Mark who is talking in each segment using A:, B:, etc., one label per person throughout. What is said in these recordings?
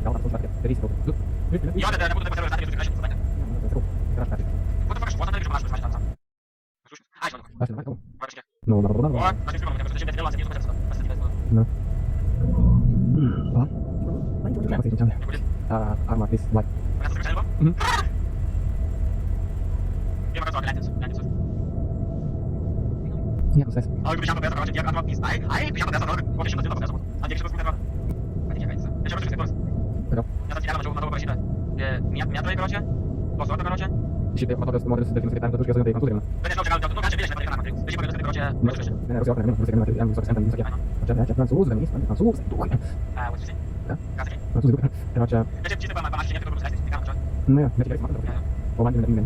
A: gal ar sužarkė, darysi daug.
B: Jo, bet nebūtų taip pasirodęs, kad aš pasakė. What the fuck, aš vos antai grįžau, aš pasimatė tam. Ai, žinau.
A: Aš nematau.
B: Varškė.
A: Nu,
B: O, aš nežinau, kad aš vėl atsakysiu, kad esu pastatytas.
A: nu. Apa sih macamnya? Armatis, like.
B: Mes atsakysiu, žinau.
A: Mhm.
B: Dia makan soal lentis.
A: Iya, proses.
B: Oh, gue siapa biasa kalau dia kan waktu is ai, gue siapa biasa kalau gue fisik itu biasa. Aja kita sebentar. Aja kayak gitu. Ya coba terus.
A: Betul.
B: Ya tadi kalau coba apa sih? Ya, niat lagi короче. Bos itu короче.
A: Считай, мотор смотрит с секретарем, то, что я консультирую.
B: Bener kalau jangan tuh kan jadi kan matrix. Jadi pada короче.
A: Nah, harus siapa yang harus sekali yang bisa sentai bisa. Macam Fransuz dan Inggris, Fransuz itu kan.
B: Ah, what's it? Kasih.
A: Fransuz itu kan. Macam
B: Jadi cerita sama masih itu terus kasih kan.
A: nah, nanti kita makan. Oh, mana ini.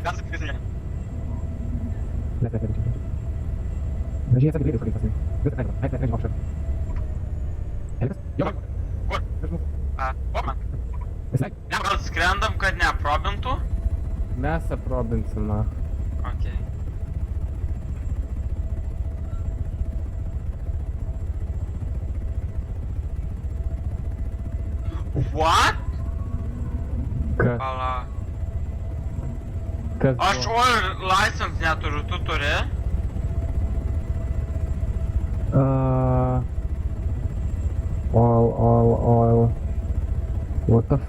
B: Kasih biasanya.
A: Lihat. Jadi saya sendiri sekali pasti. Terus naik option. Elvis, jo.
B: Kur? Kur man?
A: Visai.
B: Ne, gal skrendam, kad neaprobintų?
A: Mes aprobinsime.
B: Okay. What?
A: Kas?
B: Pala.
A: Kas?
B: Aš oil license neturiu, tu turi?
A: Oil. What the